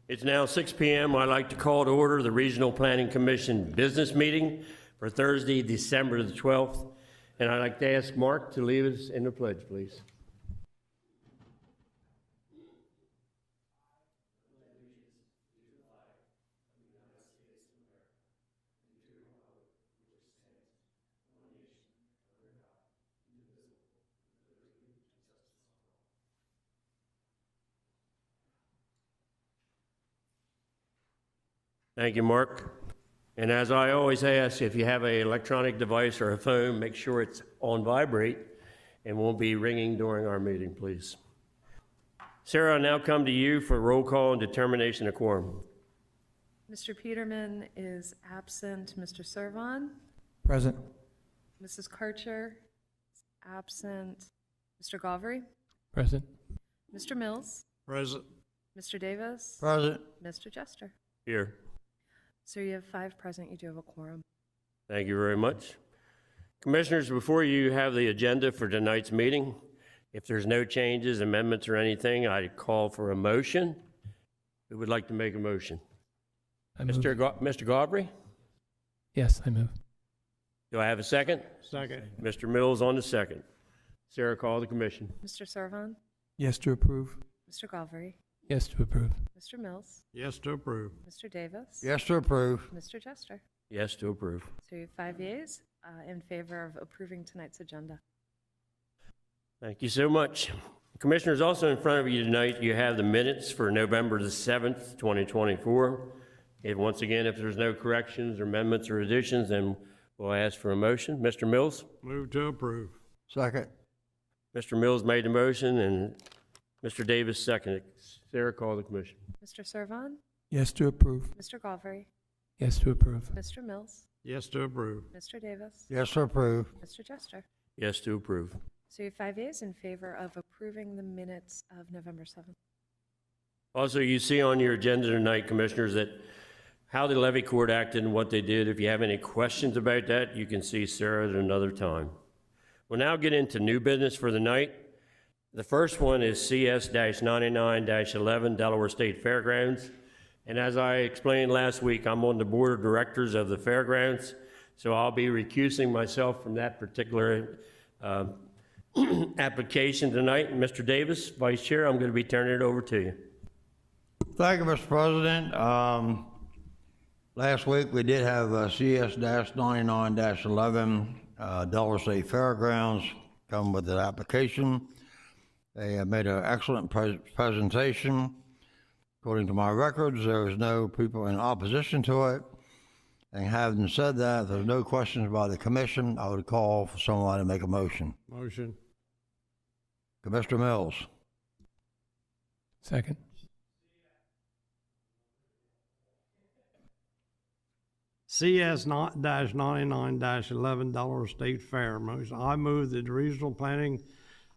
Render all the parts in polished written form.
It's now 6 p.m. I'd like to call to order the Regional Planning Commission business meeting for Thursday, December the 12th. And I'd like to ask Mark to lead us in the pledge, please. Thank you, Mark. And as I always ask, if you have an electronic device or a phone, make sure it's on vibrate and won't be ringing during our meeting, please. Sarah, I now come to you for roll call and determination of quorum. Mr. Peterman is absent. Mr. Servon? Present. Mrs. Karcher is absent. Mr. Galvery? Present. Mr. Mills? Present. Mr. Davis? Present. Mr. Jester? Here. So you have 5 present. You do have a quorum. Thank you very much. Commissioners, before you have the agenda for tonight's meeting, if there's no changes, amendments, or anything, I call for a motion. Who would like to make a motion? Mr. Galvery? Yes, I move. Do I have a second? Second. Mr. Mills on the second. Sarah, call the commission. Mr. Servon? Yes to approve. Mr. Galvery? Yes to approve. Mr. Mills? Yes to approve. Mr. Davis? Yes to approve. Mr. Jester? Yes to approve. So you have 5 yeas in favor of approving tonight's agenda. Thank you so much. Commissioners, also in front of you tonight, you have the minutes for November the 7th, 2024. And once again, if there's no corrections or amendments or additions, then we'll ask for a motion. Mr. Mills? Move to approve. Second. Mr. Mills made the motion and Mr. Davis seconded. Sarah, call the commission. Mr. Servon? Yes to approve. Mr. Galvery? Yes to approve. Mr. Mills? Yes to approve. Mr. Davis? Yes to approve. Mr. Jester? Yes to approve. So you have 5 yeas in favor of approving the minutes of November 7th. Also, you see on your agenda tonight, Commissioners, that how the levy court acted and what they did. If you have any questions about that, you can see Sarah at another time. We'll now get into new business for the night. The first one is CS-99-11 Delaware State Fairgrounds. And as I explained last week, I'm on the board of directors of the fairgrounds, so I'll be recusing myself from that particular application tonight. And Mr. Davis, Vice Chair, I'm going to be turning it over to you. Thank you, Mr. President. Last week we did have CS-99-11 Delaware State Fairgrounds come with an application. They made an excellent presentation. According to my records, there was no people in opposition to it. And having said that, if there's no questions by the commission, I would call for someone to make a motion. Motion. Commissioner Mills. Second. CS-99-11 Delaware State Fair. Motion. I move that the Regional Planning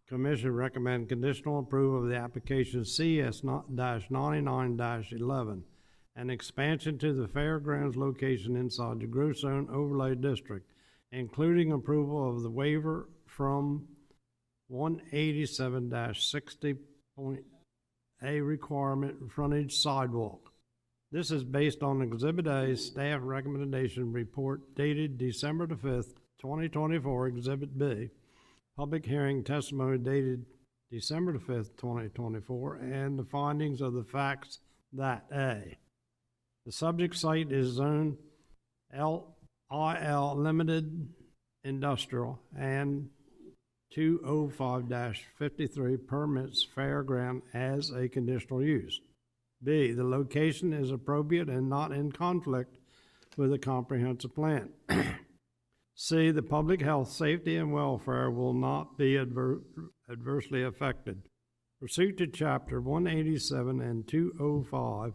Commission recommend conditional approval of the application CS-99-11, an expansion to the fairgrounds location inside the Growth Zone Overlay District, including approval of the waiver from 187-60.A requirement frontage sidewalk. This is based on Exhibit A staff recommendation report dated December the 5th, 2024, Exhibit B. Public hearing testimony dated December the 5th, 2024, and the findings of the facts that A, the subject site is zone LIL Limited Industrial and 205-53 permits fairground as a conditional use. B, the location is appropriate and not in conflict with a comprehensive plan. C, the public health, safety, and welfare will not be adversely affected. Pursuant to Chapter 187 and 205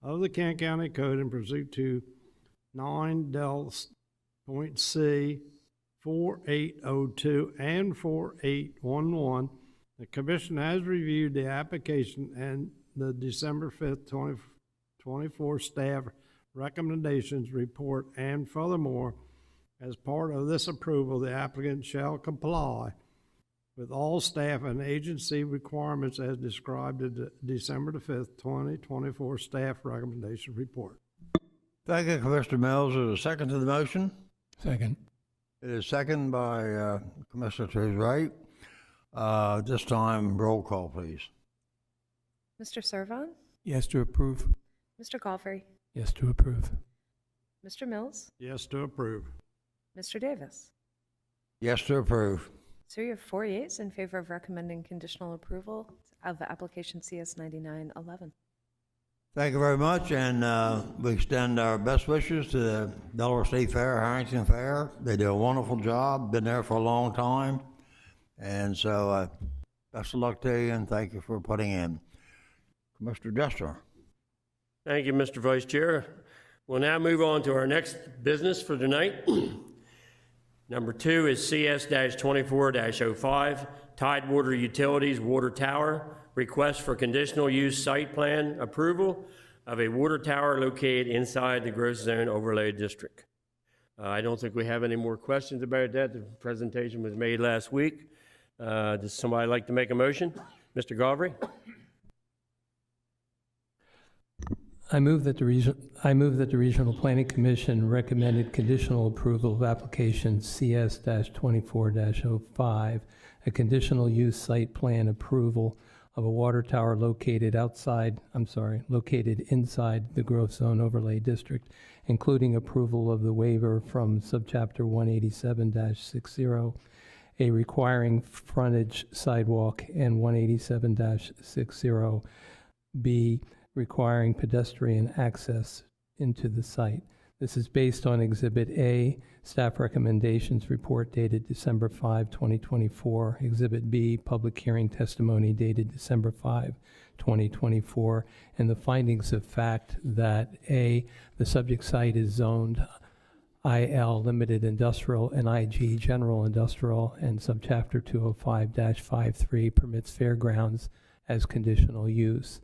of the Kent County Code and pursuant to 9 Del.C 4802 and 4811, the Commission has reviewed the application and the December 5th, 2024 staff recommendations report, and furthermore, as part of this approval, the applicant shall comply with all staff and agency requirements as described in the December the 5th, 2024 staff recommendation report. Thank you, Commissioner Mills. Is there a second to the motion? Second. It is second by Commissioner to his right. This time, roll call, please. Mr. Servon? Yes to approve. Mr. Golfrey? Yes to approve. Mr. Mills? Yes to approve. Mr. Davis? Yes to approve. So you have 4 yeas in favor of recommending conditional approval of application CS 9911. Thank you very much, and we extend our best wishes to the Delaware State Fair, Harrington Fair. They do a wonderful job, been there for a long time, and so best of luck to you, and thank you for putting in. Commissioner Jester. Thank you, Mr. Vice Chair. We'll now move on to our next business for tonight. Number 2 is CS-24-05, Tidewater Utilities Water Tower, request for conditional use site plan approval of a water tower located inside the growth zone overlay district. I don't think we have any more questions about that. The presentation was made last week. Does somebody like to make a motion? Mr. Galbraith? I move that the Regional Planning Commission recommended conditional approval of application CS-24-05, a conditional use site plan approval of a water tower located inside the growth zone overlay district, including approval of the waiver from subchapter 187-60, a requiring frontage sidewalk, and 187-60B requiring pedestrian access into the site. This is based on Exhibit A, Staff Recommendations Report dated December 5, 2024. Exhibit B, Public Hearing Testimony dated December 5, 2024. And the findings of fact that A, the subject site is zoned IL Limited Industrial and IG General Industrial, and Subchapter 205-53 permits fairgrounds as conditional use.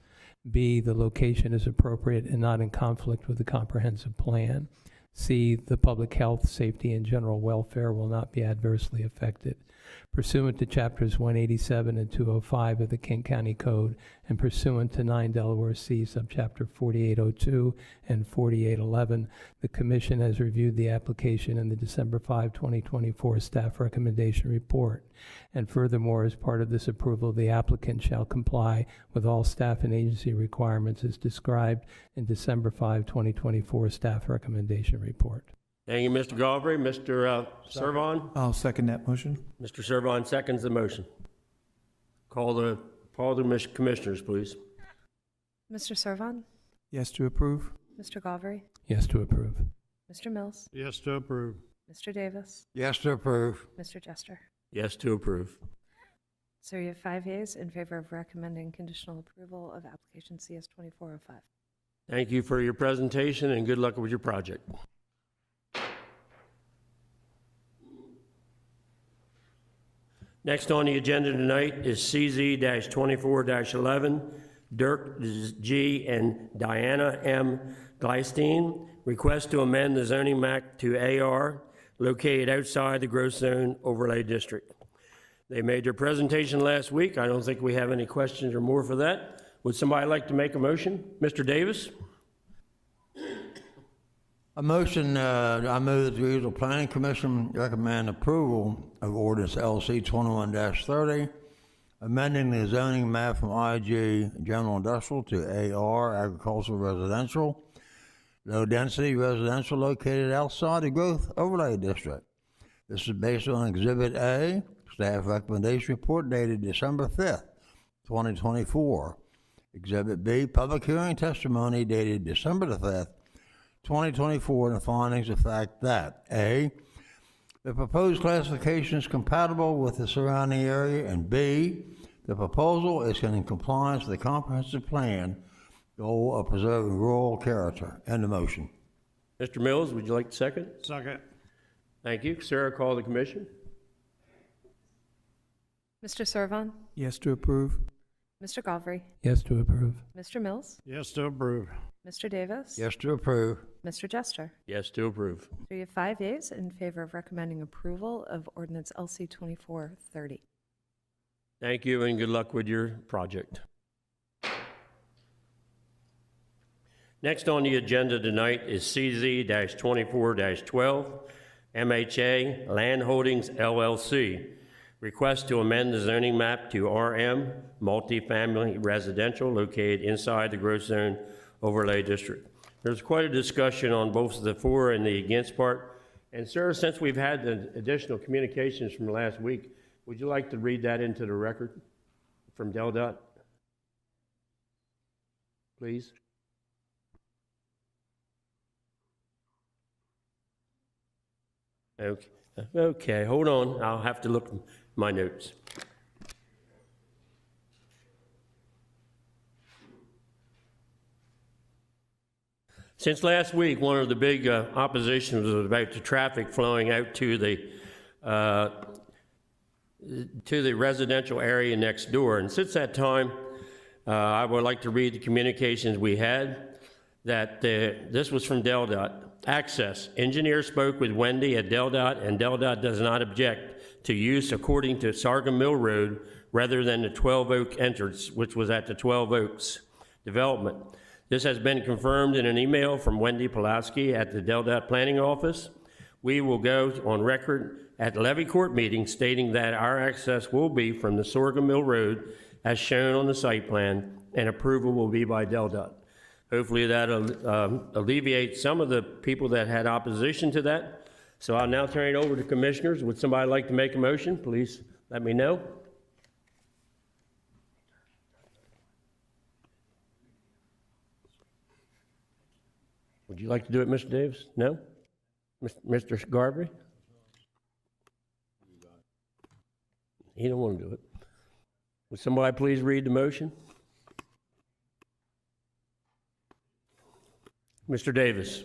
B, the location is appropriate and not in conflict with the comprehensive plan. C, the public health, safety, and general welfare will not be adversely affected. Pursuant to Chapters 187 and 205 of the Kent County Code, and pursuant to 9 Delaware C, Subchapter 4802 and 4811, the Commission has reviewed the application in the December 5, 2024 Staff Recommendation Report. And furthermore, as part of this approval, the applicant shall comply with all staff and agency requirements as described in December 5, 2024 Staff Recommendation Report. Thank you, Mr. Galbraith. Mr. Servon? I'll second that motion. Mr. Servon seconds the motion. Call the commissioners, please. Mr. Servon? Yes to approve. Mr. Galvary? Yes to approve. Mr. Mills? Yes to approve. Mr. Davis? Yes to approve. Mr. Jester? Yes to approve. So you have 5 yeas in favor of recommending conditional approval of application CS 2405. Thank you for your presentation and good luck with your project. Next on the agenda tonight is CZ-24-11, Dirk G. and Diana M. Gleistein, request to amend the zoning map to AR located outside the growth zone overlay district. They made their presentation last week. I don't think we have any questions or more for that. Would somebody like to make a motion? Mr. Davis? A motion, I move that the Regional Planning Commission recommend approval of ordinance LC 21-30, amending the zoning map from IG General Industrial to AR Agricultural Residential, low density residential located outside the growth overlay district. This is based on Exhibit A, Staff Recommendation Report dated December 5th, 2024. Exhibit B, Public Hearing Testimony dated December the 5th, 2024, and the findings of fact that A, the proposed classification is compatible with the surrounding area, and B, the proposal is in compliance with the comprehensive plan goal of preserving rural character. End of motion. Mr. Mills, would you like to second? Second. Thank you. Sarah, call the commission. Mr. Servon? Yes to approve. Mr. Galvary? Yes to approve. Mr. Mills? Yes to approve. Mr. Davis? Yes to approve. Mr. Jester? Yes to approve. So you have 5 yeas in favor of recommending approval of ordinance LC 2430. Thank you and good luck with your project. Next on the agenda tonight is CZ-24-12, MHA Land Holdings LLC. Request to amend the zoning map to RM, multifamily residential located inside the growth zone overlay district. There's quite a discussion on both the for and the against part. And sir, since we've had the additional communications from last week, would you like to read that into the record from DelDOT? Please. Okay, hold on. I'll have to look at my notes. Since last week, one of the big oppositions was about the traffic flowing out to the residential area next door. And since that time, I would like to read the communications we had. That this was from DelDOT. Access. Engineer spoke with Wendy at DelDOT, and DelDOT does not object to use according to Sargum Mill Road rather than the 12 Oak entrance, which was at the 12 Oaks development. This has been confirmed in an email from Wendy Pulaski at the DelDOT Planning Office. We will go on record at the levy court meeting stating that our access will be from the Sorghum Mill Road as shown on the site plan, and approval will be by DelDOT. Hopefully that'll alleviate some of the people that had opposition to that. So I'll now turn it over to commissioners. Would somebody like to make a motion? Please let me know. Would you like to do it, Mr. Davis? No? Mr. Garvey? He don't want to do it. Would somebody please read the motion? Mr. Davis.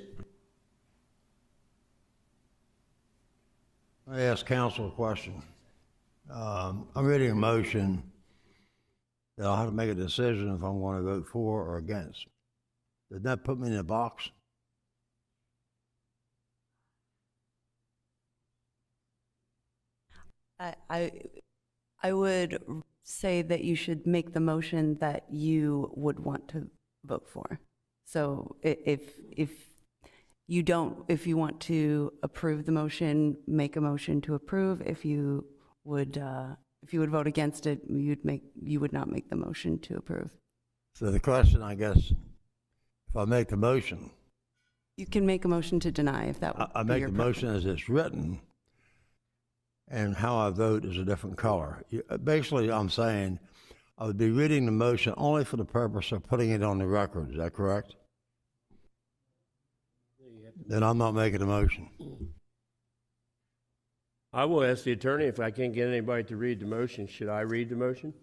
I ask council a question. I'm reading a motion that I'll have to make a decision if I'm going to vote for or against. Does that put me in a box? I would say that you should make the motion that you would want to vote for. So if you want to approve the motion, make a motion to approve. If you would vote against it, you would not make the motion to approve. So the question, I guess, if I make the motion, You can make a motion to deny if that would I be make your the preference. motion as it's written, and how I vote is a different color. Basically, I'm saying I would be reading the motion only for the purpose of putting it on the record. Is that correct? Then I'm not making a motion. I will ask the attorney if I can't get anybody to read the motion. Should I read the motion?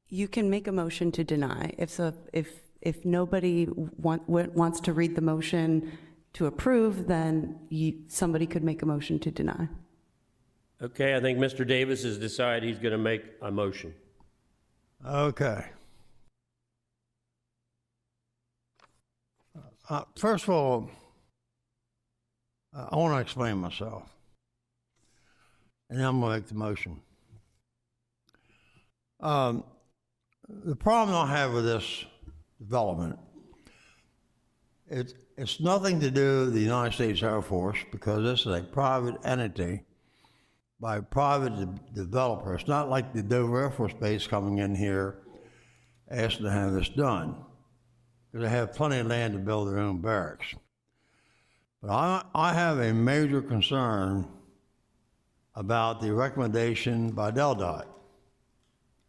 You can make a motion to deny. If nobody wants to read the motion to approve, then somebody could make a motion to deny. Okay, I think Mr. Davis has decided he's going to make a motion. Okay. First of all, I want to explain myself, and then I'm going to make the motion. The problem I have with this development, it's nothing to do with the United States Air Force, because this is a private entity by a private developer. It's not like the Dover Air Force Base coming in here asking to have this done, because they have plenty of land to build their own barracks. But I have a major concern about the recommendation by DelDOT.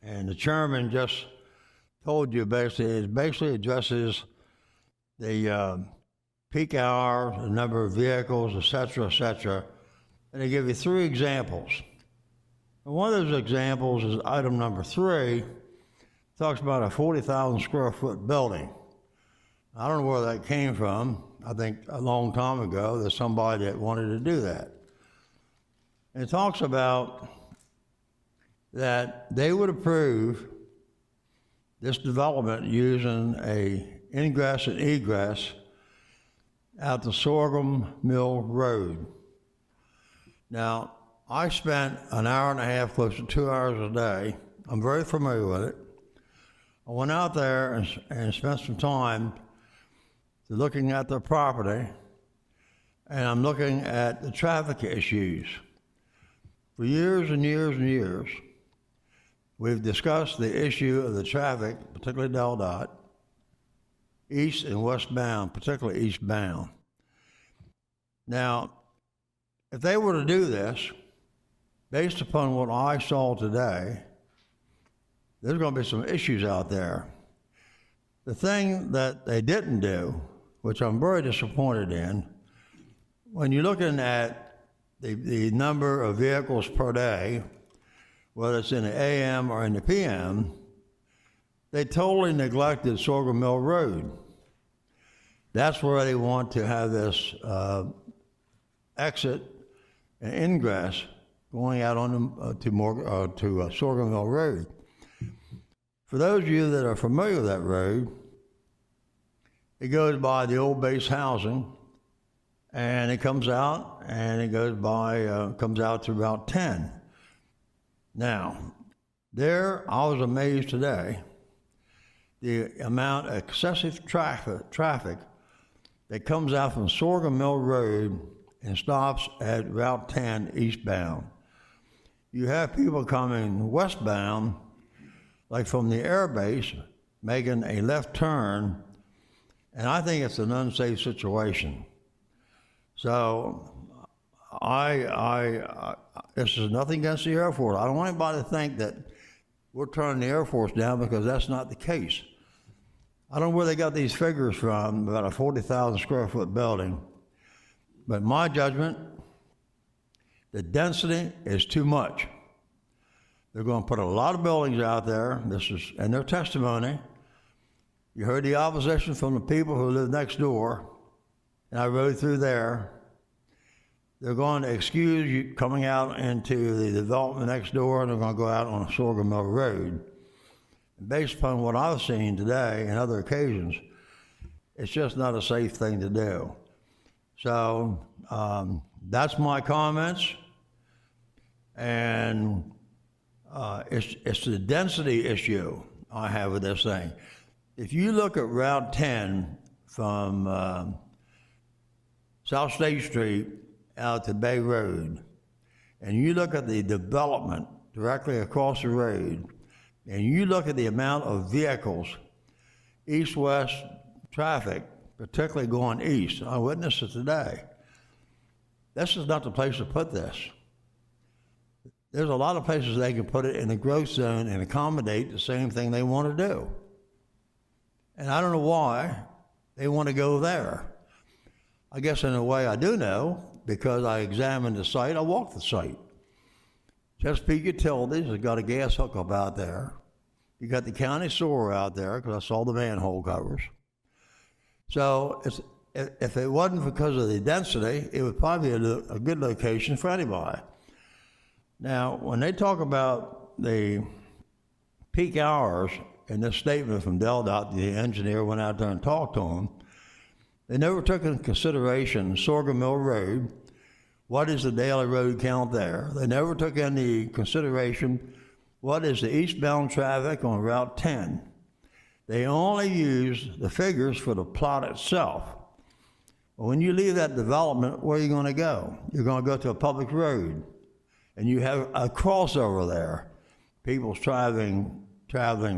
And the chairman just told you it basically addresses the peak hour, the number of vehicles, et cetera, and they give you 3 examples. And one of those examples is item number 3, talks about a 40,000 square foot building. I don't know where that came from. I think a long time ago there's somebody that wanted to do that. And it talks about that they would approve this development using a ingress and egress out the Sorghum Mill Road. Now, I spent an hour and a half, close to 2 hours a day. I'm very familiar with it. I went out there and spent some time looking at the property, and I'm looking at the traffic issues. For years and years and years, we've discussed the issue of the traffic, particularly Del Dot, east and westbound, particularly eastbound. Now, if they were to do this, based upon what I saw today, there's going to be some issues out there. The thing that they didn't do, which I'm very disappointed in, when you're looking at the number of vehicles per day, whether it's in the AM or in the PM, they totally neglected Sorghum Mill Road. That's where they want to have this exit and ingress going out on to Sorghum Mill Road. For those of you that are familiar with that road, it goes by the old base housing, and it comes out, and it goes by, comes out to Route 10. Now, there, I was amazed today, the amount of excessive traffic that comes out from Sorghum Mill Road and stops at Route 10 eastbound. You have people coming westbound, like from the air base, making a left turn, and I think it's an unsafe situation. So this is nothing against the Air Force. I don't want anybody to think that we're turning the Air Force down, because that's not the case. I don't know where they got these figures from, about a 40,000 square foot building, but in my judgment, the density is too much. They're going to put a lot of buildings out there. This is in their testimony. You heard the opposition from the people who live next door, and I rode through there. They're going to excuse you coming out into the development next door, and they're going to go out on Sorghum Mill Road. And based upon what I've seen today and other occasions, it's just not a safe thing to do. So that's my comments, and it's the density issue I have with this thing. If you look at Route 10 from South State Street out to Bay Road, and you look at the development directly across the road, and you look at the amount of vehicles, east-west traffic, particularly going east, I witnessed it today. This is not the place to put this. There's a lot of places they can put it in the growth zone and accommodate the same thing they want to do. And I don't know why they want to go there. I guess in a way I do know, because I examined the site, I walked the site. Chesapeake Utilities has got a gas hookup out there. You got the county sewer out there, because I saw the manhole covers. So if it wasn't because of the density, it would probably be a good location for anybody. Now, when they talk about the peak hours in this statement from Del Dot, the engineer went out there and talked to them, they never took into consideration Sorghum Mill Road. What is the daily road count there? They never took into consideration what is the eastbound traffic on Route 10. They only used the figures for the plot itself. When you leave that development, where are you going to go? You're going to go to a public road, and you have a crossover there. People's traveling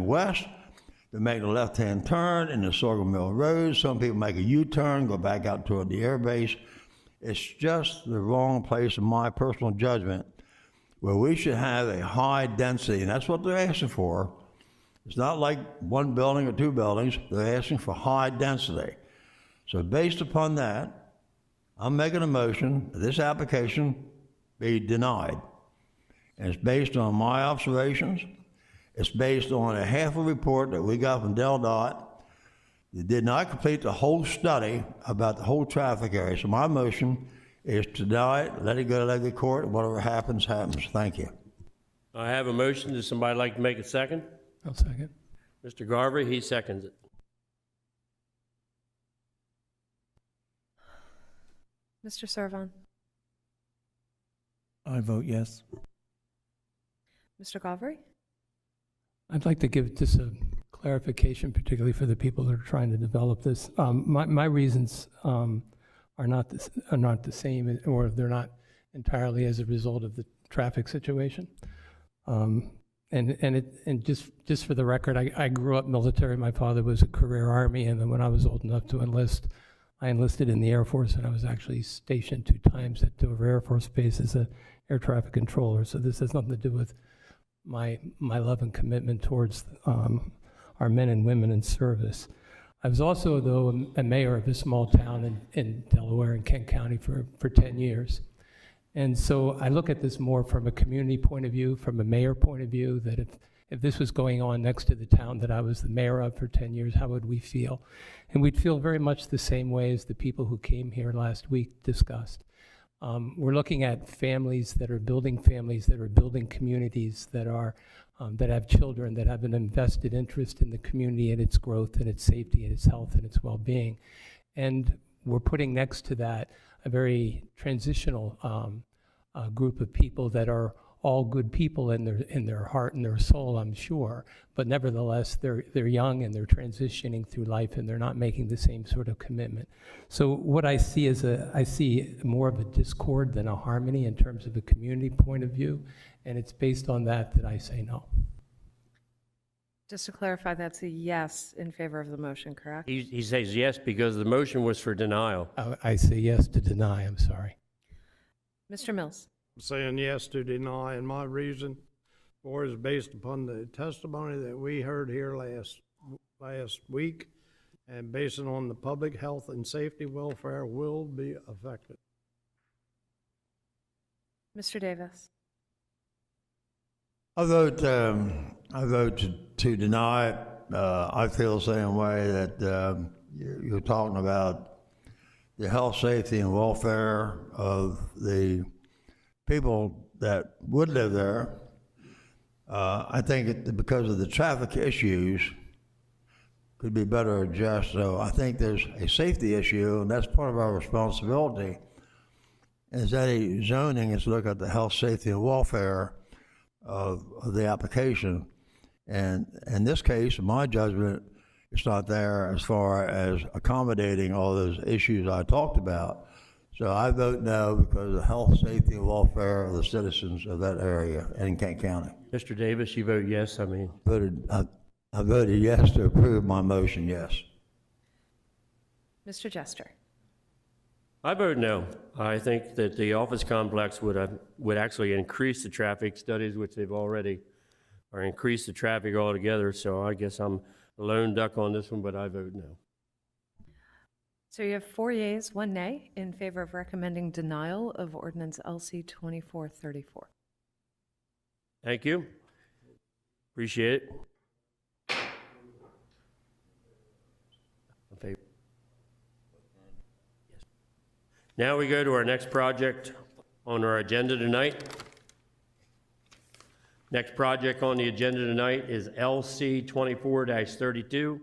west, they make a left-hand turn in the Sorghum Mill Road. Some people make a U-turn, go back out toward the air base. It's just the wrong place, in my personal judgment, where we should have a high density, and that's what they're asking for. It's not like one building or two buildings. They're asking for high density. So based upon that, I'm making a motion that this application be denied. And it's based on my observations. It's based on a half a report that we got from Del Dot. They did not complete the whole study about the whole traffic area. So my motion is to deny it, let it go to the court, and whatever happens, happens. Thank you. I have a motion. Does somebody like to make a second? I'll second. Mr. Garvey, he seconds it. Mr. Servon, I vote yes. Mr. Galbraith? I'd like to give just a clarification, particularly for the people that are trying to develop this. My reasons are not the same, or they're not entirely as a result of the traffic situation. And just for the record, I grew up military. My father was a career Army, and then when I was old enough to enlist, I enlisted in the Air Force, and I was actually stationed 2 times at Dover Air Force Base as an air traffic controller. So this has nothing to do with my love and commitment towards our men and women in service. I was also, though, a mayor of a small town in Delaware in Kent County for 10 years. And so I look at this more from a community point of view, from a mayor point of view, that if this was going on next to the town that I was the mayor of for 10 years, how would we feel? And we'd feel very much the same way as the people who came here last week discussed. We're looking at families that are building communities that are that have children, that have an invested interest in the community and its growth and its safety and its health and its well-being. And we're putting next to that a very transitional group of people that are all good people in their heart and their soul, I'm sure, but nevertheless they're young and they're transitioning through life and they're not making the same sort of commitment. So what I see is I see more of a discord than a harmony in terms of a community point of view, and it's based on that I say no. Just to clarify, that's a yes in favor of the motion, correct? He says yes because the motion was for denial. I say yes to deny, I'm sorry. Mr. Mills? Saying yes to deny, and my reason for it is based upon the testimony that we heard here last week, and based on the public health and safety welfare will be affected. Mr. Davis? I vote to deny it. I feel the same way that you're talking about the health, safety, and welfare of the people that would live there. I think because of the traffic issues could be better addressed. So I think there's a safety issue, and that's part of our responsibility. As any zoning is to look at the health, safety, and welfare of the application. And in this case, in my judgment, it's not there as far as accommodating all those issues I talked about. So I vote no because of the health, safety, and welfare of the citizens of that area in Kent County. Mr. Davis, you vote yes, I mean. I voted yes to approve my motion, yes. Mr. Jester? I vote no. I think that the office complex would actually increase the traffic studies, which they've already, or increase the traffic altogether. So I guess I'm a lone duck on this one, but I vote no. So you have 4 yeas, 1 nay in favor of recommending denial of ordinance LC 2434. Thank you. Appreciate it. In favor. Yes. Now we go to our next project on our agenda tonight. Next project on the agenda tonight is LC 24-32,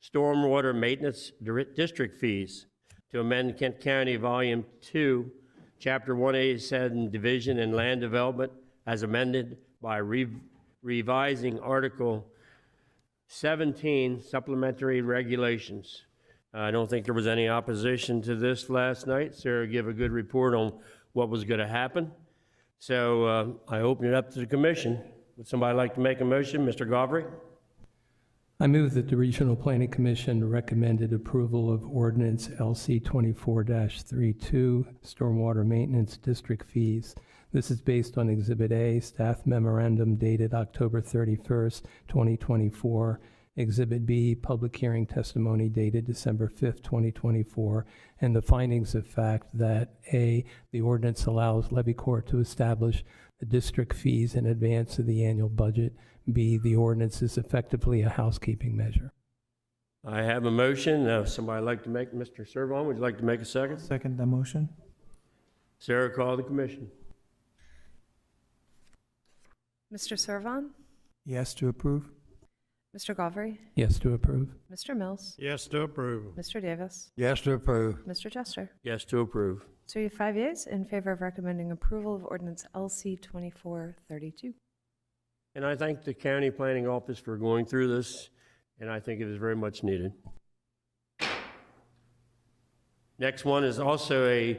Stormwater Maintenance District Fees to amend Kent County Volume 2, Chapter 187, Division and Land Development, as amended by revising Article 17, Supplementary Regulations. I don't think there was any opposition to this last night. Sarah gave a good report on what was going to happen. So I open it up to the commission. Would somebody like to make a motion? Mr. Galbraith? I move that the Regional Planning Commission recommended approval of ordinance LC 24-32, Stormwater Maintenance District Fees. This is based on Exhibit A, Staff Memorandum dated October 31st, 2024. Exhibit B, Public Hearing Testimony dated December 5th, 2024. And the findings of fact that A, the ordinance allows Levy Court to establish the district fees in advance of the annual budget. B, the ordinance is effectively a housekeeping measure. I have a motion. Somebody like to make, Mr. Servon, would you like to make a second? Second the motion. Sarah, call the commission. Mr. Servon? Yes to approve. Mr. Galvary, Yes to approve. Mr. Mills, Yes to approve. Mr. Davis, Yes to approve. Mr. Jester. Yes to approve. So you have 5 yeas in favor of recommending approval of ordinance LC 2432. And I thank the county planning office for going through this, and I think it is very much needed. Next one is also a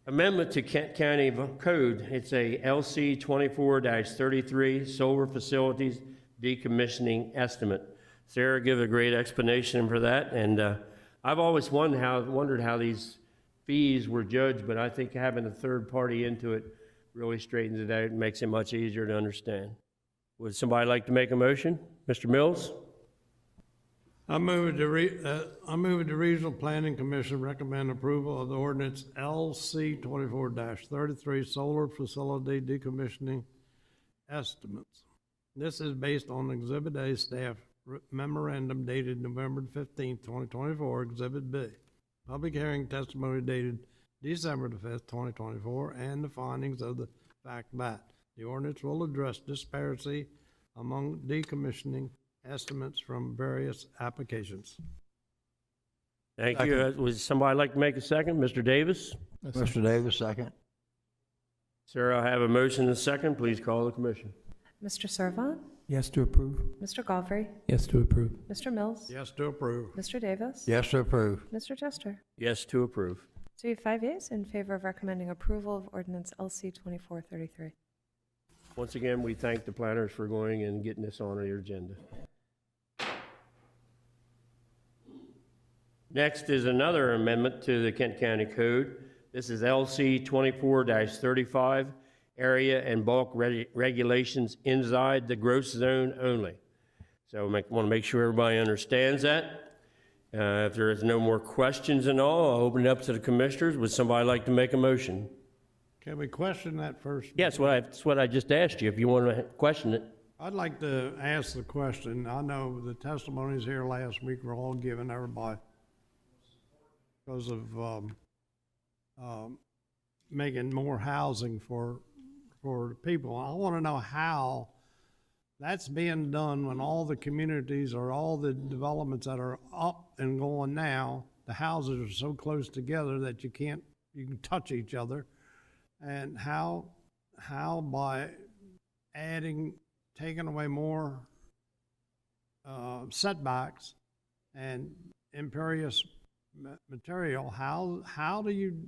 amendment to Kent County Code. It's a LC 24-33 solar facilities decommissioning estimate. Sarah gave a great explanation for that, and I've always wondered how these fees were judged, but I think having a third party into it really straightens it out and makes it much easier to understand. Would somebody like to make a motion? Mr. Mills? I move the Regional Planning Commission recommend approval of the ordinance LC 24-33 solar facility decommissioning estimates. This is based on Exhibit A staff memorandum dated November 15, 2024, Exhibit B. Public hearing testimony dated December 5th, 2024, and the findings of the fact that the ordinance will address disparity among decommissioning estimates from various applications. Thank you. Would somebody like to make a second? Mr. Davis? Mr. Davis, second. Sir, I have a motion and a second. Please call the commission. Mr. Servon, Yes to approve. Mr. Galvary, Yes to approve. Mr. Mills, Yes to approve. Mr. Davis, Yes to approve. Mr. Jester. Yes to approve. So you have 5 yeas in favor of recommending approval of ordinance LC 2433. Once again, we thank the planners for going and getting this on your agenda. Next is another amendment to the Kent County Code. This is LC 24-35, area and bulk regulations inside the gross zone only. So I want to make sure everybody understands that. If there is no more questions and all, I'll open it up to the commissioners. Would somebody like to make a motion? Can we question that first? Yes, that's what I just asked you, if you want to question it. I'd like to ask the question. I know the testimonies here last week were all given everybody because of making more housing for people. I want to know how that's being done when all the communities or all the developments that are up and going now, the houses are so close together that you can touch each other. And how by taking away more setbacks and imperious material, how do you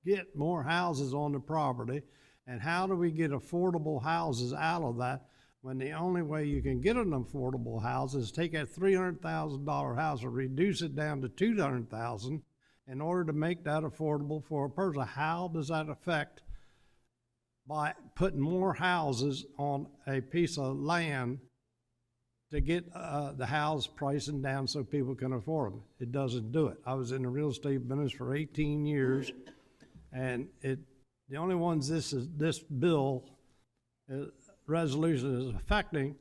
get more houses on the property, and how do we get affordable houses out of that when the only way you can get an affordable house is take that $300,000 house and reduce it down to $200,000 in order to make that affordable for a person? How does that affect by putting more houses on a piece of land to get the house pricing down so people can afford them? It doesn't do it. I was in the real estate business for 18 years, and the only ones this bill resolution is affecting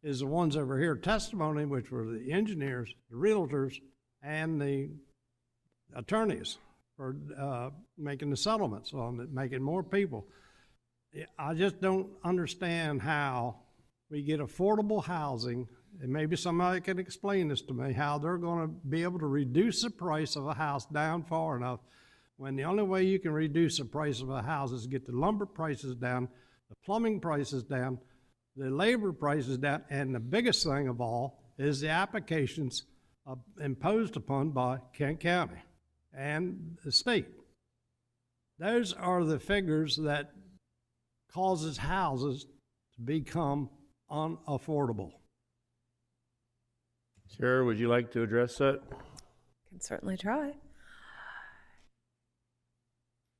is the ones over here testimony, which were the engineers, the realtors, and the attorneys for making the settlements on it, making more people. I just don't understand how we get affordable housing, and maybe somebody can explain this to me, how they're going to be able to reduce the price of a house down far enough when the only way you can reduce the price of a house is to get the lumber prices down, the plumbing prices down, the labor prices down, and the biggest thing of all is the applications imposed upon by Kent County and the state. Those are the figures that causes houses to become unaffordable. Sarah, would you like to address that? Can certainly try.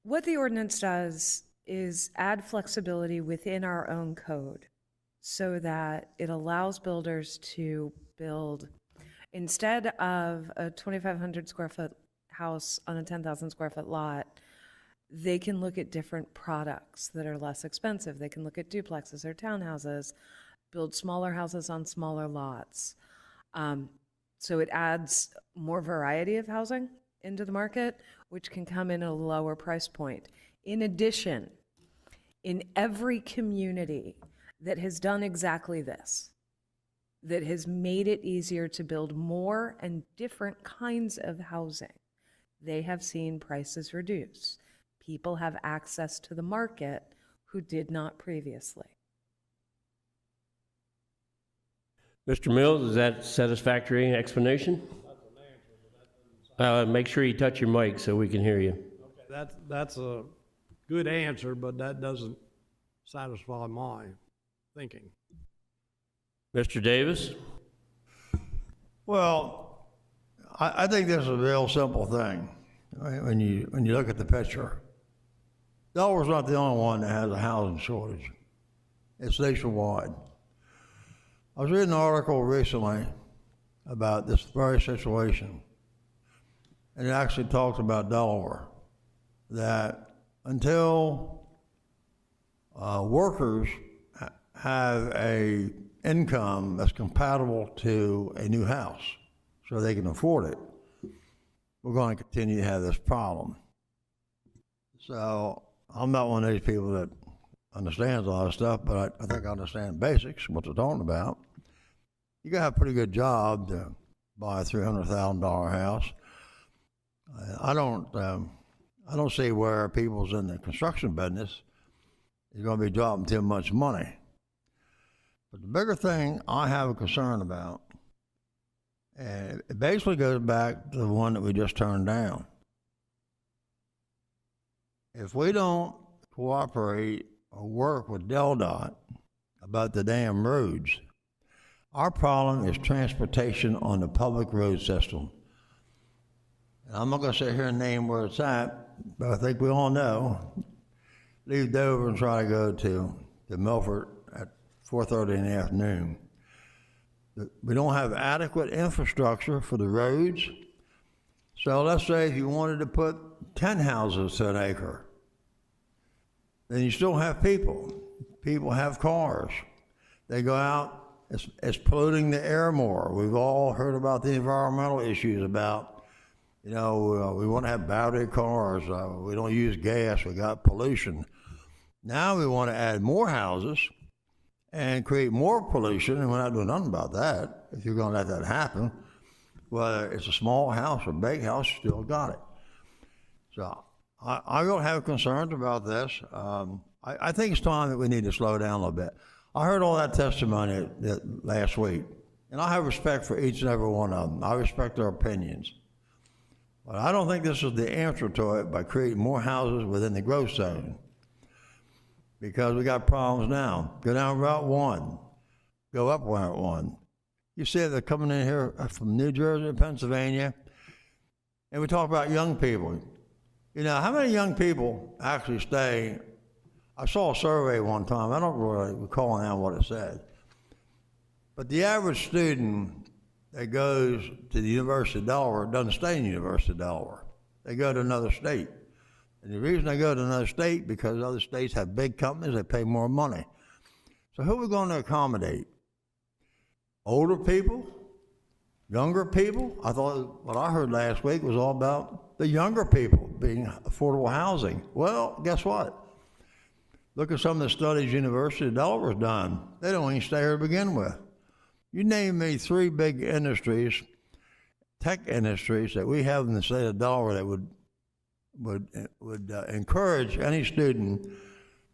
What the ordinance does is add flexibility within our own code so that it allows builders to build, instead of a 2,500 square foot house on a 10,000 square foot lot, they can look at different products that are less expensive. They can look at duplexes or townhouses, build smaller houses on smaller lots. So it adds more variety of housing into the market, which can come in at a lower price point. In addition, in every community that has done exactly this, that has made it easier to build more and different kinds of housing. They have seen prices reduce. People have access to the market who did not previously. Mr. Mills, is that satisfactory explanation? Make sure you touch your mic so we can hear you. That's a good answer, but that doesn't satisfy my thinking. Mr. Davis? Well, I think this is a real simple thing when you look at the picture. Delaware's not the only one that has a housing shortage. It's nationwide. I was reading an article recently about this very situation, and it actually talks about Delaware, that until workers have a income that's compatible to a new house so they can afford it, we're going to continue to have this problem. So I'm not one of these people that understands a lot of stuff, but I think I understand basics, what they're talking about. You got to have a pretty good job to buy a $300,000 house. I don't see where people's in the construction business is going to be dropping too much money. But the bigger thing I have a concern about, and it basically goes back to the one that we just turned down. If we don't cooperate or work with DelDOT about the damn roads, our problem is transportation on the public road system. And I'm not going to sit here and name where it's at, but I think we all know. Leave Dover and try to go to Milford at 4:30 in the afternoon. We don't have adequate infrastructure for the roads. So let's say if you wanted to put 10 houses to an acre, then you still have people. People have cars. They go out, it's polluting the air more. We've all heard about the environmental issues about, we want to have battery cars. We don't use gas. We got pollution. Now we want to add more houses and create more pollution, and we're not doing nothing about that. If you're going to let that happen, whether it's a small house or a big house, you still got it. So I really have concerns about this. I think it's time that we need to slow down a little bit. I heard all that testimony last week, and I have respect for each and every one of them. I respect their opinions. But I don't think this is the answer to it by creating more houses within the growth zone, because we got problems now. Go down Route 1, go up Route 1. You see they're coming in here from New Jersey and Pennsylvania, and we talk about young people. How many young people actually stay? I saw a survey one time. I don't really recall now what it said. But the average student that goes to the University of Delaware doesn't stay in the University of Delaware. They go to another state. And the reason they go to another state, because other states have big companies, they pay more money. So who are we going to accommodate? Older people? Younger people? I thought what I heard last week was all about the younger people being affordable housing. Well, guess what? Look at some of the studies University of Delaware's done. They don't even stay here to begin with. You name me 3 big industries, tech industries that we have in the state of Delaware that would encourage any student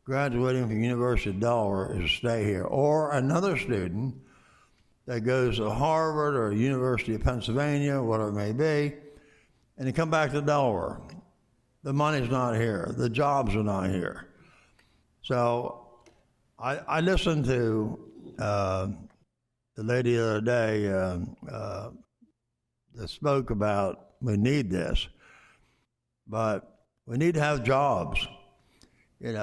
graduating from University of Delaware is to stay here, or another student that goes to Harvard or University of Pennsylvania, whatever it may be, and they come back to Delaware. The money's not here. The jobs are not here. So I listened to the lady the other day that spoke about we need this, but we need to have jobs. It's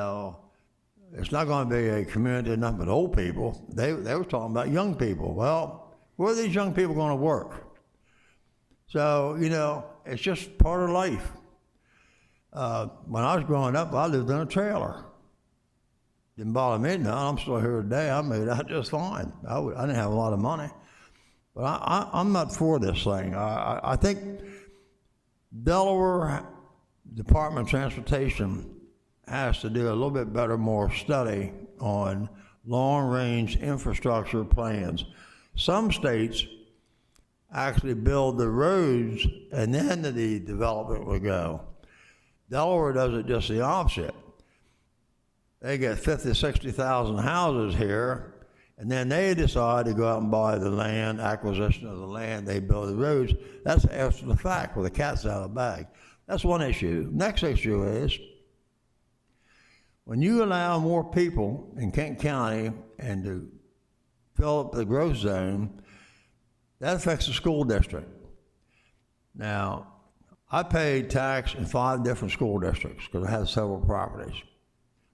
not going to be a community of nothing but old people. They were talking about young people. Well, where are these young people going to work? So, it's just part of life. When I was growing up, I lived in a trailer. Didn't bother me none. I'm still here today. I made out just fine. I didn't have a lot of money. But I'm not for this thing. I think Delaware Department of Transportation has to do a little bit better, more study on long-range infrastructure plans. Some states actually build the roads and then the development will go. Delaware does it just the opposite. They get 50, 60,000 houses here, and then they decide to go out and buy the land, acquisition of the land, they build the roads. That's after the fact, where the cat's out of the bag. That's one issue. Next issue is, when you allow more people in Kent County and to fill up the growth zone, that affects the school district. Now, I paid tax in 5 different school districts because I have several properties.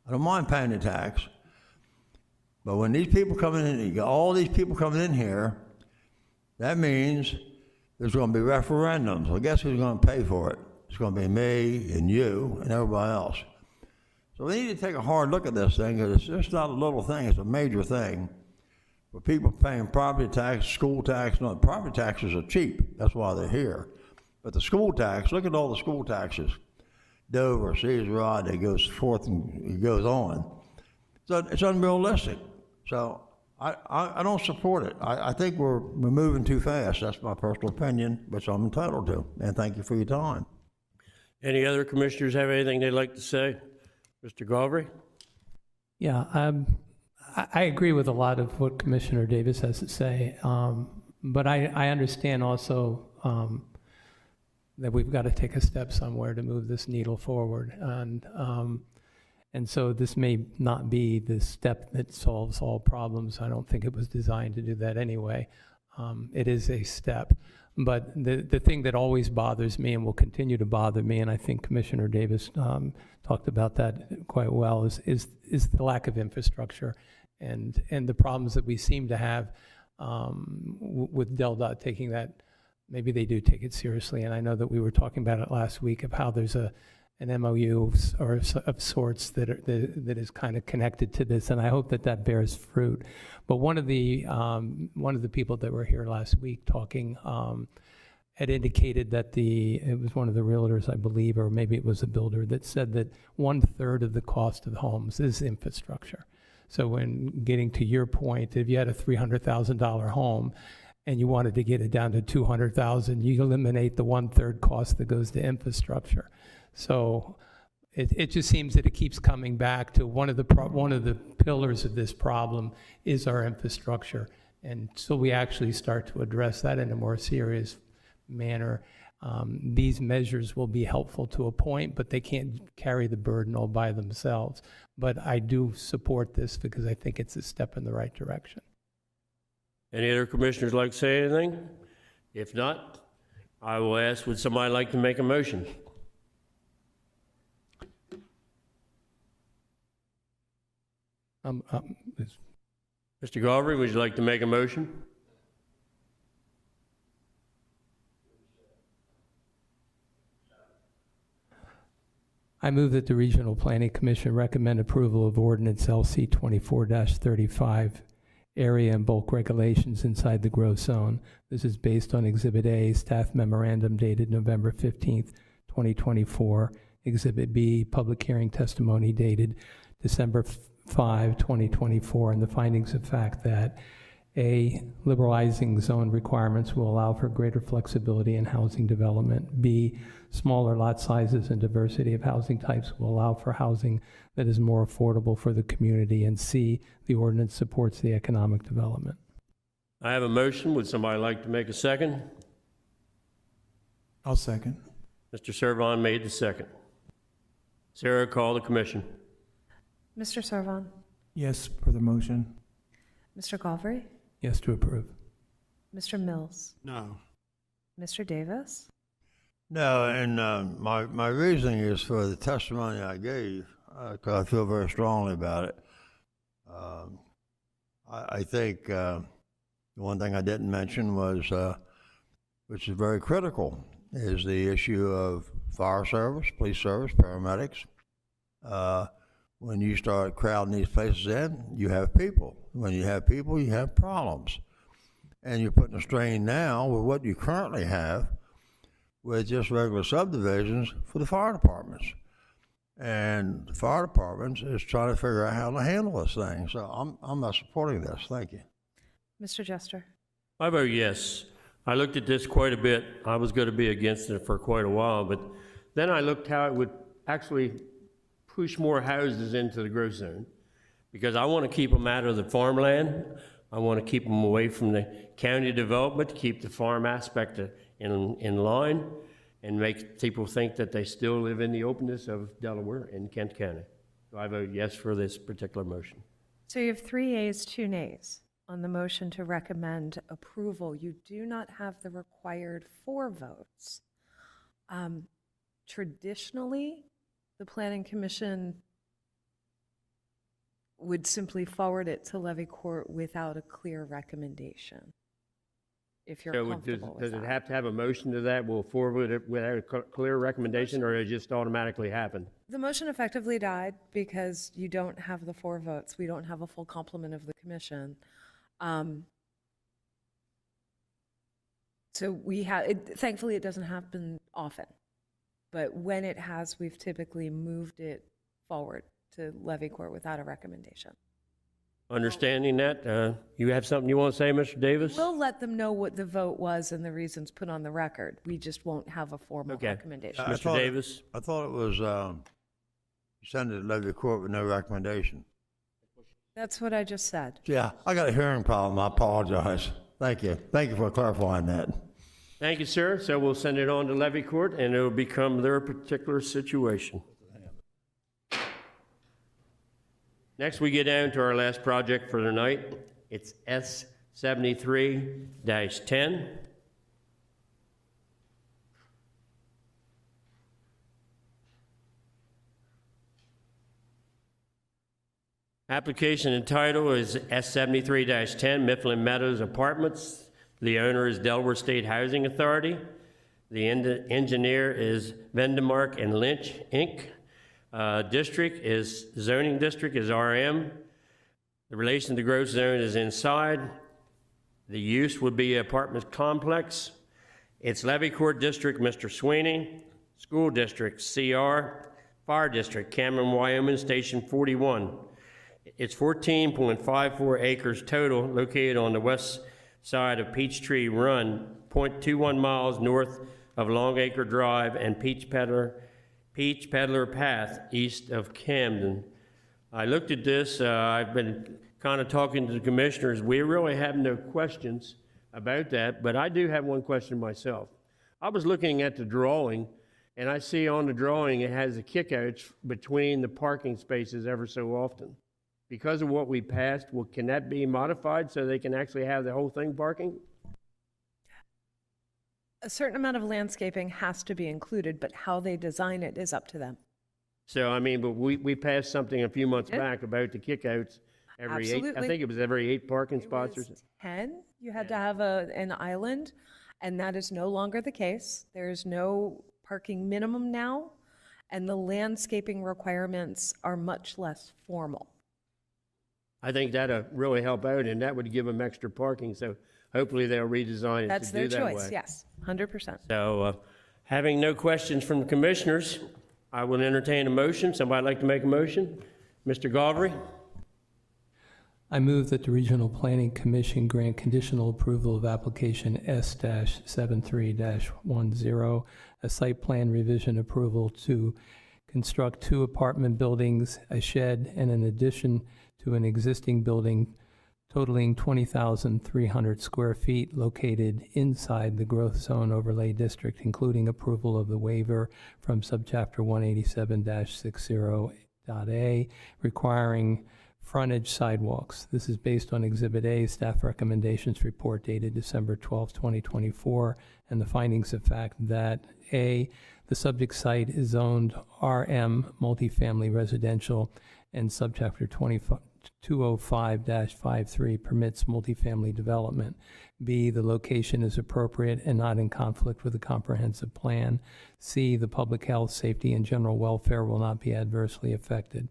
I don't mind paying the tax, but when these people coming in, you got all these people coming in here, that means there's going to be referendums. Well, guess who's going to pay for it? It's going to be me and you and everybody else. So we need to take a hard look at this thing, because it's just not a little thing, it's a major thing. For people paying property tax, school tax, no, property taxes are cheap, that's why they're here. But the school tax, look at all the school taxes. Dover, Cedars Rod, it goes forth and it goes on. So it's unrealistic. So I don't support it. I think we're moving too fast. That's my personal opinion, which I'm entitled to. And thank you for your time. Any other commissioners have anything they'd like to say? Mr. Galbraith? Yeah, I agree with a lot of what Commissioner Davis has to say, but I understand also that we've got to take a step somewhere to move this needle forward, and so this may not be the step that solves all problems. I don't think it was designed to do that anyway. It is a step, but the thing that always bothers me and will continue to bother me, and I think Commissioner Davis talked about that quite well, is the lack of infrastructure and the problems that we seem to have with DelDOT taking that. Maybe they do take it seriously, and I know that we were talking about it last week of how there's an MOU or of sorts that is kind of connected to this, and I hope that bears fruit. But one of the people that were here last week talking had indicated that it was one of the realtors, I believe, or maybe it was a builder, that said that 1/3 of the cost of homes is infrastructure. So when getting to your point, if you had a $300,000 home and you wanted to get it down to $200,000, you eliminate the 1/3 cost that goes to infrastructure. So it just seems that it keeps coming back to one of the pillars of this problem is our infrastructure. And so we actually start to address that in a more serious manner. These measures will be helpful to a point, but they can't carry the burden all by themselves. But I do support this because I think it's a step in the right direction. Any other commissioners like to say anything? If not, I will ask, would somebody like to make a motion? Mr. Galbraith, would you like to make a motion? I move that the Regional Planning Commission recommend approval of Ordinance LC 24-35, area and bulk regulations inside the growth zone. This is based on Exhibit A, staff memorandum dated November 15th, 2024. Exhibit B, public hearing testimony dated December 5, 2024, and the findings of fact that A, liberalizing zone requirements will allow for greater flexibility in housing development. B, smaller lot sizes and diversity of housing types will allow for housing that is more affordable for the community. And C, the ordinance supports the economic development. I have a motion. Would somebody like to make a second? I'll second. Mr. Servon made the second. Sarah, call the commission. Mr. Servon, Yes, for the motion. Mr. Galbraith, Yes to approve. Mr. Mills, No. Mr. Davis, No, and my reasoning is for the testimony I gave, because I feel very strongly about it. I think the one thing I didn't mention was, which is very critical, is the issue of fire service, police service, paramedics. When you start crowding these places in, you have people. When you have people, you have problems. And you're putting a strain now with what you currently have with just regular subdivisions for the fire departments. And the fire departments is trying to figure out how to handle this thing. So I'm not supporting this. Thank you. Mr. Jester. I vote yes. I looked at this quite a bit. I was going to be against it for quite a while, but then I looked how it would actually push more houses into the growth zone, because I want to keep them out of the farmland. I want to keep them away from the county development, to keep the farm aspect in line, and make people think that they still live in the openness of Delaware and Kent County. So I vote yes for this particular motion. So you have 3 ayes, 2 nays on the motion to recommend approval. You do not have the required 4 votes. Traditionally, the Planning Commission would simply forward it to levy court without a clear recommendation, if you're So comfortable with does it that. have to have a motion to that? We'll forward it without a clear recommendation, or it just automatically happen? The motion effectively died because you don't have the 4 votes. We don't have a full complement of the commission. So we have, thankfully, it doesn't happen often. But when it has, we've typically moved it forward to levy court without a recommendation. Understanding that, you have something you want to say, Mr. Davis? We'll let them know what the vote was and the reasons put on the record. We just won't have a formal Okay. recommendation. Mr. Davis? I thought it was, send it to levy court with no recommendation. That's what I just said. Yeah, I got a hearing problem. I apologize. Thank you. Thank you for clarifying that. Thank you, sir. So we'll send it on to levy court, and it'll become their particular situation. Next, we get down to our last project for the night. It's S73-10. Application and title is S73-10 Mifflin Meadows Apartments. The owner is Delaware State Housing Authority. The engineer is Vendemark and Lynch, Inc. Zoning district is RM. The relation to growth zone is inside. The use would be apartment complex. It's levy court district, Mr. Sweeney. School district, CR. Fire district, Cameron, Wyoming, Station 41. It's 14.54 acres total, located on the west side of Peachtree Run, 0.21 miles north of Longacre Drive and Peach Peddler Path, east of Camden. I looked at this. I've been kind of talking to the commissioners. We really have no questions about that, but I do have one question myself. I was looking at the drawing, and I see on the drawing it has the kickouts between the parking spaces ever so often. Because of what we passed, can that be modified so they can actually have the whole thing parking? A certain amount of landscaping has to be included, but how they design it is up to them. So, I mean, but we passed something a few months did. back about the kickouts every 8. I Absolutely. think it was every 8 parking It spots or was something. 10, you had to have an island, and that is no longer the case. There's no parking minimum now, and the landscaping requirements are much less formal. I think that'll really help out, and that would give them extra parking, so hopefully they'll redesign it That's to their do that way. choice, yes, 100%. So, having no questions from the commissioners, I will entertain a motion. Somebody like to make a motion? Mr. Galvery? I move that the Regional Planning Commission grant conditional approval of application S-73-10, a site plan revision approval to construct 2 apartment buildings, a shed, and an addition to an existing building totaling 20,300 square feet located inside the Growth Zone Overlay District, including approval of the waiver from Subchapter 187-60.A, requiring frontage sidewalks. This is based on Exhibit A, Staff Recommendations Report dated December 12, 2024, and the findings of fact that A, the subject site is zoned RM, multifamily residential, and Subchapter 205-53 permits multifamily development. B, the location is appropriate and not in conflict with the comprehensive plan. C, the public health, safety, and general welfare will not be adversely affected.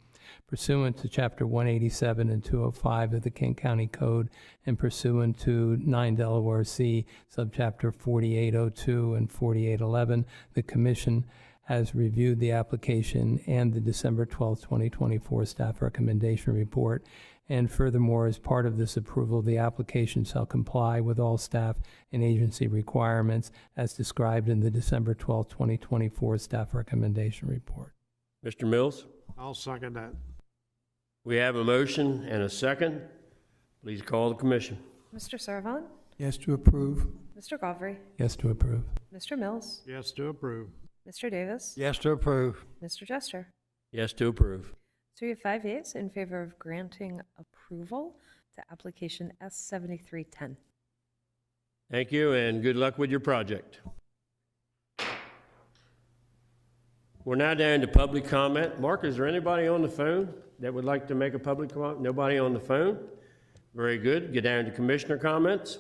Pursuant to Chapter 187 and 205 of the Kent County Code and pursuant to 9 Delaware C, Subchapter 4802 and 4811, the Commission has reviewed the application and the December 12, 2024 staff recommendation report And furthermore, as part of this approval, the application shall comply with all staff and agency requirements as described in the December 12, 2024 staff recommendation report. Mr. Mills? I'll second that. We have a motion and a second. Please call the commission. Mr. Servon? Yes to approve. Mr. Galvry? Yes to approve. Mr. Mills? Yes to approve. Mr. Davis? Yes to approve. Mr. Jester? Yes to approve. So we have 5 yeas in favor of granting approval to application S7310. Thank you, and good luck with your project. We're now down to public comment. Mark, is there anybody on the phone that would like to make a public comment? Nobody on the phone? Very good. Get down to commissioner comments.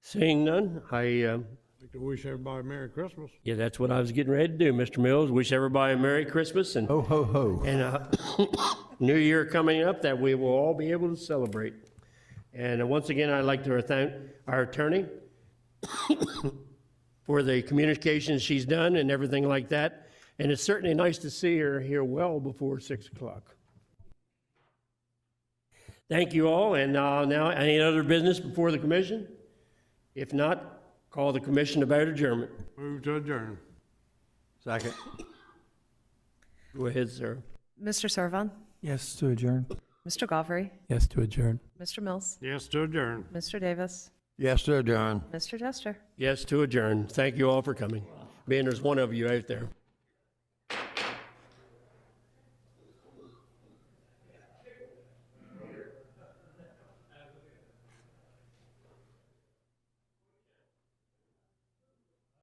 Seeing none, I'd like to wish everybody Merry Christmas. yeah, that's what I was getting ready to do, Mr. Mills. Wish everybody a Merry Christmas and Ho, ho, ho. and a New Year coming up that we will all be able to celebrate. And once again, I'd like to thank our attorney for the communications she's done and everything like that. And it's certainly nice to see her here well before 6 o'clock. Thank you all. And now, any other business before the commission? If not, call the commission about adjournment. Move to adjourn. Second. Go ahead, sir. Mr. Servon? Yes to adjourn. Mr. Galvry? Yes to adjourn. Mr. Mills? Yes to adjourn. Mr. Davis? Yes to adjourn. Mr. Jester? Yes to adjourn. Thank you all for coming. Being there's one of you out there.